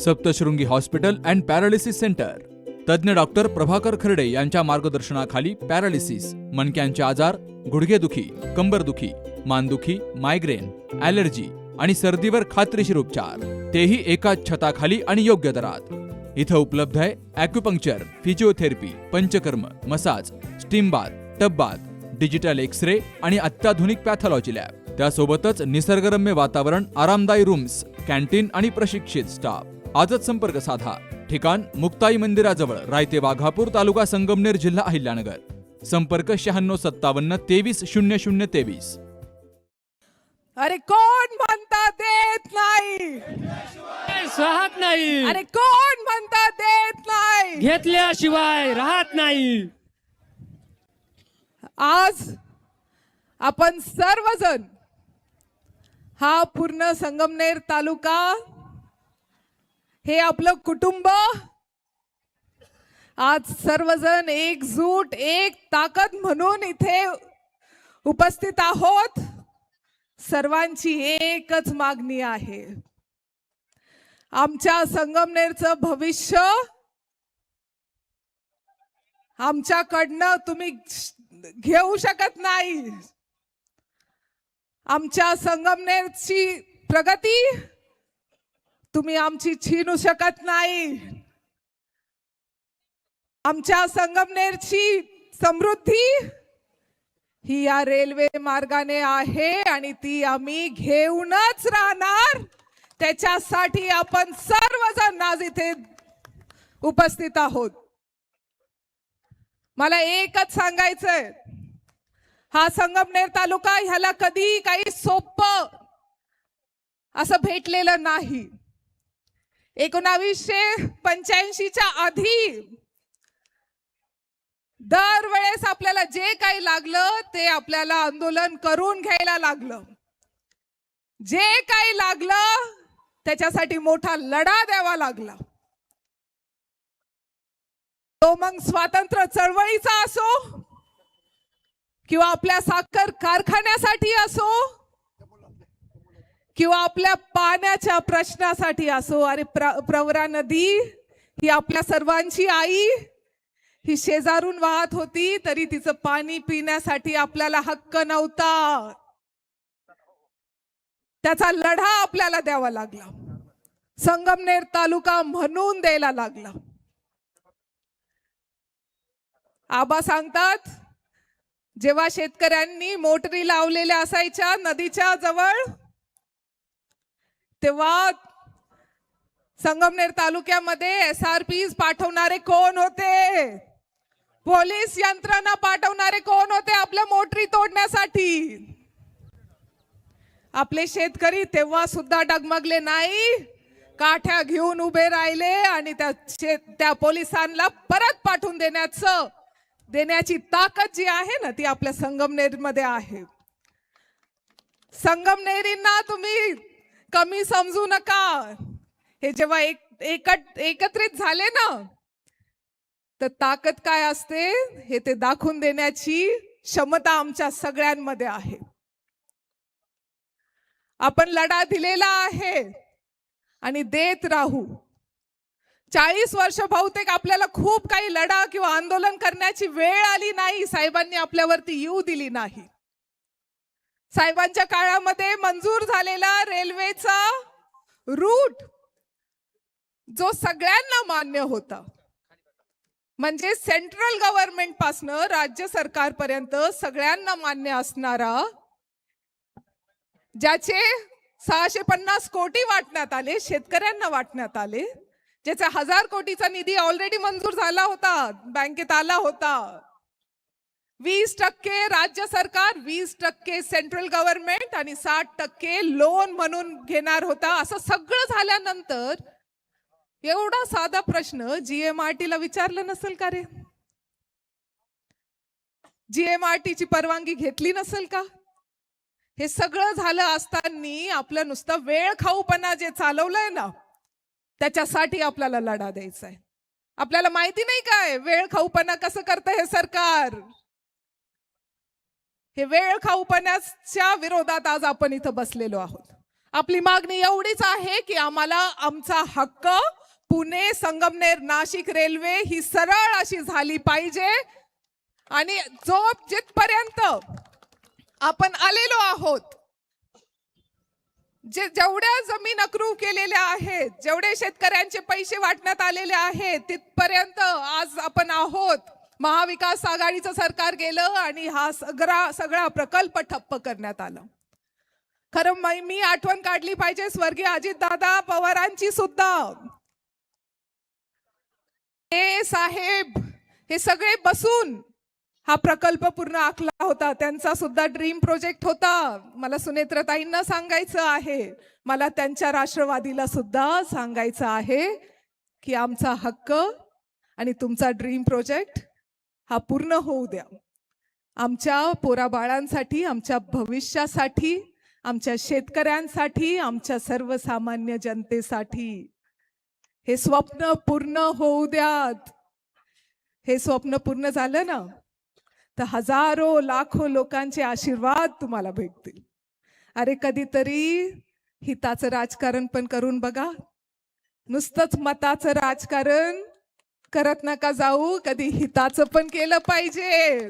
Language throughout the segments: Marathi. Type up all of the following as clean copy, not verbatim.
Saptashrungi hospital and paralysis centre. तज्ज्ञ डॉक्टर प्रभाकर खर्डे यांच्या मार्गदर्शनाखाली पॅरालिसिस, मणक्यांचे आजार, गुडघेदुखी, कंबरदुखी, मानदुखी, मायग्रेन, ॲलर्जी आणि सर्दीवर खात्रीशीर उपचार, तेही एकाच छताखाली आणि योग्य दरात. इथं उपलब्ध आहे acupuncture, physiotherapy, panchakarma, massage, steam bath, tub bath, digital X-ray आणि अत्याधुनिक पॅथॉलॉजी लॅब. त्यासोबतच निसर्गरम्य वातावरण, आरामदायी रूम्स, कॅन्टीन आणि प्रशिक्षित स्टाफ. आजच संपर्क साधा. ठिकाण मुक्ताई मंदिराजवळ, रायते वाघापूर, तालुका संगमनेर, जिल्हा अहिल्यानगर. संपर्क 9657 230023. अरे कोण म्हणता देत नाही, राहत नाही. अरे कोण म्हणता देत नाही, घेतल्याशिवाय राहत नाही. आज आपण सर्वजण, हा पूर्ण संगमनेर तालुका, हे आपलं कुटुंब, आज सर्वजण एकजूट, एक ताकद म्हणून इथे उपस्थित आहोत. सर्वांची एकच मागणी आहे, आमच्या संगमनेरचं भविष्य आमच्याकडनं तुम्ही घेऊ शकत नाही. आमच्या संगमनेरची प्रगती तुम्ही आमची छीनू शकत नाही. आमच्या संगमनेरची समृद्धी ही या रेल्वे मार्गाने आहे आणि ती आम्ही घेऊनच राहणार. त्याच्यासाठी आपण सर्वजण आज इथे उपस्थित आहोत. मला एकच सांगायचंय, हा संगमनेर तालुका, ह्याला कधी काही सोपं असं भेटलेलं नाही. 1985च्या आधी दरवेळेस आपल्याला जे काही लागलं ते आपल्याला आंदोलन करून घ्यायला लागलं. जे काही लागलं त्याच्यासाठी मोठा लढा द्यावा लागला. तो मग स्वातंत्र्य चळवळीचा असो किंवा आपल्या साखर कारखान्यासाठी असो किंवा आपल्या पाण्याच्या प्रश्नासाठी असो. अरे प्रवरा नदी ही आपल्या सर्वांची आई, ही शेजारून वाहत होती तरी तिचं पाणी पिण्यासाठी आपल्याला हक्क नव्हता. त्याचा लढा आपल्याला द्यावा लागला, संगमनेर तालुका म्हणून द्यायला लागला. आबा सांगतात, जेव्हा शेतकऱ्यांनी मोटरी लावलेल्या असायच्या नदीच्या जवळ, तेव्हा संगमनेर तालुक्यामध्ये SRPs पाठवणारे कोण होते? पोलीस यंत्रणा पाठवणारे कोण होते आपल्या मोटरी तोडण्यासाठी? आपले शेतकरी तेव्हा सुद्धा डगमगले नाही, काठ्या घेऊन उभे राहिले आणि त्या पोलिसांना परत पाठवून देण्याची ताकद जी आहे ना, ती आपल्या संगमनेर मध्ये आहे. संगमनेरींना तुम्ही कमी समजू नका. हे जेव्हा एकत्रित झाले ना, तर ताकद काय असते हे ते दाखवून देण्याची क्षमता आमच्या सगळ्यांमध्ये आहे. आपण लढा दिलेला आहे आणि देत राहू. 40 वर्ष बहुतेक आपल्याला खूप काही लढा किंवा आंदोलन करण्याची वेळ आली नाही. साहेबांनी आपल्यावरती येऊ दिली नाही. साहेबांच्या काळामध्ये मंजूर झालेला रेल्वेचा रूट जो सगळ्यांना मान्य होता, म्हणजे सेंट्रल गव्हर्नमेंट पासून राज्य सरकारपर्यंत सगळ्यांना मान्य असणारा, ज्याचे 650 कोटी वाटण्यात आले, शेतकऱ्यांना वाटण्यात आले, ज्याचा 1000 कोटीचा निधी ऑलरेडी मंजूर झाला होता, बँकेत आला होता. 20% राज्य सरकार, 20% सेंट्रल गव्हर्नमेंट आणि 60% लोन म्हणून घेणार होता. असं सगळं झाल्यानंतर एवढा साधा प्रश्न GMRT ला विचारलं नसेल का रे? GMRT ची परवानगी घेतली नसेल का? हे सगळं झालं असताना आपलं नुसतं वेळ खाऊपणा जे चालवलंय ना, त्याच्यासाठी आपल्याला लढा द्यायचा आहे. आपल्याला माहिती नाही काय वेळ खाऊपणा कसं करतं हे सरकार? हे वेळ खाऊपणाच्या विरोधात आज आपण इथं बसलेलो आहोत. आपली मागणी एवढीच आहे की आम्हाला आमचा हक्क पुणे संगमनेर नाशिक रेल्वे ही सरळ अशी झाली पाहिजे. आणि जिथपर्यंत आपण आलेलो आहोत, जेवढ्या जमीन अक्रूव केलेल्या आहेत, जेवढे शेतकऱ्यांचे पैसे वाटण्यात आलेले आहेत, तिथपर्यंत आज आपण आहोत. महाविकास आघाडीचं सरकार गेलं आणि हा सगळा प्रकल्प ठप्प करण्यात आला. खरं मी आठवण काढली पाहिजे स्वर्गीय अजितदादा पवारांची सुद्धा. हे साहेब हे सगळे बसून हा प्रकल्प पूर्ण आखला होता. त्यांचा सुद्धा ड्रीम प्रोजेक्ट होता. मला सुनेत्रताईंना सांगायचं आहे, मला त्यांच्या राष्ट्रवादीला सुद्धा सांगायचं आहे की आमचा हक्क आणि तुमचा ड्रीम प्रोजेक्ट हा पूर्ण होऊ द्या. आमच्या पोराबाळांसाठी, आमच्या भविष्यासाठी, आमच्या शेतकऱ्यांसाठी, आमच्या सर्वसामान्य जनतेसाठी हे स्वप्न पूर्ण होऊ द्यात. हे स्वप्न पूर्ण झालं ना तर हजारो लाखो लोकांचे आशीर्वाद तुम्हाला भेटतील. अरे कधीतरी हिताचं राजकारण पण करून बघा. नुसतंच मताचं राजकारण करत नका जाऊ, कधी हिताचं पण केलं पाहिजे.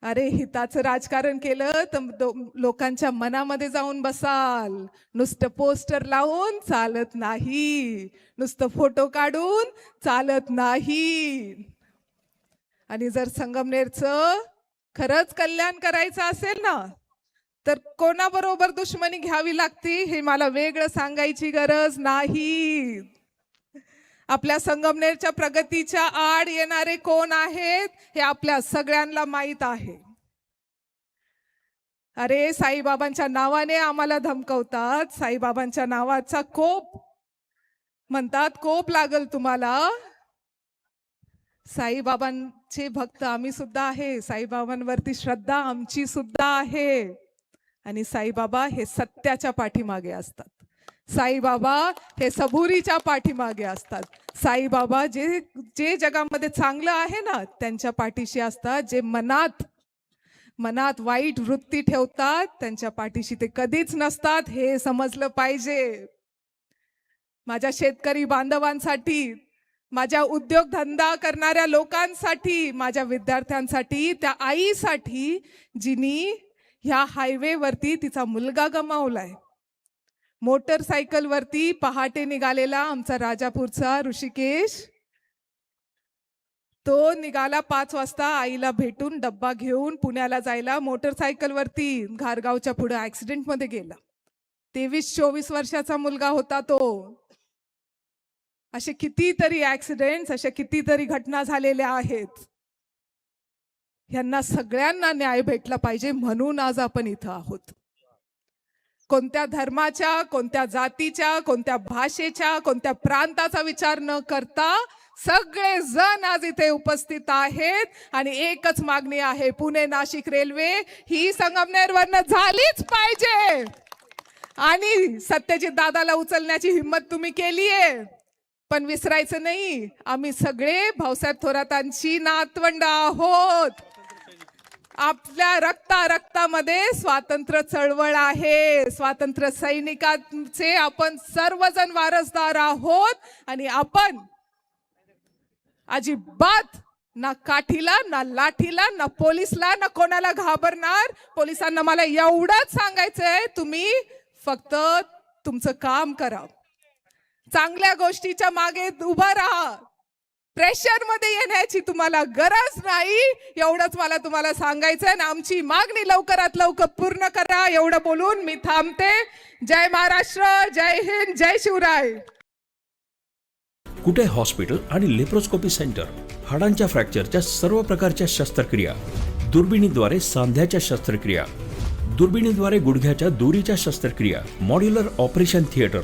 अरे हिताचं राजकारण केलं तर लोकांच्या मनामध्ये जाऊन बसाल. नुसतं पोस्टर लावून चालत नाही, नुसतं फोटो काढून चालत नाही. आणि जर संगमनेरचं खरंच कल्याण करायचं असेल ना तर कोणाबरोबर दुश्मनी घ्यावी लागते हे मला वेगळं सांगायची गरज नाही. आपल्या संगमनेरच्या प्रगतीच्या आड येणारे कोण आहेत हे आपल्या सगळ्यांना माहीत आहे. अरे साईबाबांच्या नावाने आम्हाला धमकवतात, साईबाबांच्या नावाचा कोप म्हणतात, कोप लागल तुम्हाला. साईबाबांचे भक्त आम्ही सुद्धा आहे, साईबाबांवरती श्रद्धा आमची सुद्धा आहे. आणि साईबाबा हे सत्याच्या पाठीमागे असतात. साईबाबा हे सबुरीच्या पाठीमागे असतात. साईबाबा जे जगामध्ये चांगलं आहे ना त्यांच्या पाठीशी असतात. जे मनात वाईट वृत्ती ठेवतात त्यांच्या पाठीशी ते कधीच नसतात, हे समजलं पाहिजे. माझ्या शेतकरी बांधवांसाठी, माझ्या उद्योगधंदा करणाऱ्या लोकांसाठी, माझ्या विद्यार्थ्यांसाठी, त्या आईसाठी जिनी ह्या हायवेवरती तिचा मुलगा गमावलाय. मोटरसायकलवरती पहाटे निघालेला आमचा राजापूरचा ऋषिकेश, तो निघाला 5 वाजता आईला भेटून डब्बा घेऊन पुण्याला जायला. मोटरसायकलवरती घारगावच्या पुढे ऍक्सिडेंट मध्ये गेला. 23-24 वर्षाचा मुलगा होता तो. असे कितीतरी ऍक्सिडेंट्स, अशा कितीतरी घटना झालेल्या आहेत. ह्यांना सगळ्यांना न्याय भेटला पाहिजे म्हणून आज आपण इथं आहोत. कोणत्या धर्माच्या, कोणत्या जातीच्या, कोणत्या भाषेच्या, कोणत्या प्रांताचा विचार न करता सगळे जण आज इथे उपस्थित आहेत. आणि एकच मागणी आहे, पुणे नाशिक रेल्वे ही संगमनेरवरनं झालीच पाहिजे. आणि सत्यजित दादाला उचलण्याची हिंमत तुम्ही केलीये, पण विसरायचं नाही, आम्ही सगळे भाऊसाहेब थोरातांची नातवंड आहोत. आपल्या रक्तामध्ये स्वातंत्र्य चळवळ आहे. स्वातंत्र्य सैनिकांचे आपण सर्वजण वारसदार आहोत. आणि आपण अजिबात ना काठीला, ना लाठीला, ना पोलिसला, ना कोणाला घाबरणार. पोलिसांना मला एवढंच सांगायचंय, तुम्ही फक्त तुमचं काम करा, चांगल्या गोष्टीच्या मागे उभा राहा, प्रेशर मध्ये येण्याची तुम्हाला गरज नाही. एवढंच मला तुम्हाला सांगायचंय. आणि आमची मागणी लवकरात लवकर पूर्ण करा. एवढं बोलून मी थांबते. जय महाराष्ट्र, जय हिंद, जय शिवराय. कुटे हॉस्पिटल आणि लेप्रोस्कोपी सेंटर, हाडांच्या फ्रॅक्चरच्या सर्व प्रकारच्या शस्त्रक्रिया, दुर्बिणीद्वारे सांध्याच्या शस्त्रक्रिया, दुर्बिणीद्वारे गुडघ्याच्या दोरीच्या शस्त्रक्रिया, modular operation theatre,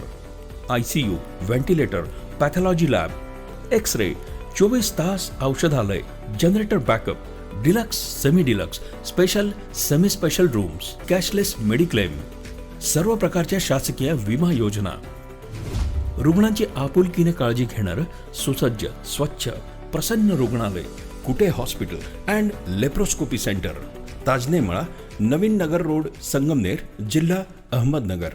ICU, ventilator, pathology lab, X-ray, 24 तास औषधालय, generator backup, deluxe, semi deluxe, special, semi special rooms, cashless mediclaim, सर्व प्रकारच्या शासकीय विमा योजना, रुग्णांची आपुलकीने काळजी घेणारं सुसज्ज, स्वच्छ, प्रसन्न रुग्णालय, Kute hospital and laparoscopy centre, Tajnemala, Navin Nagar road, Sangamner, जिल्हा अहमदनगर.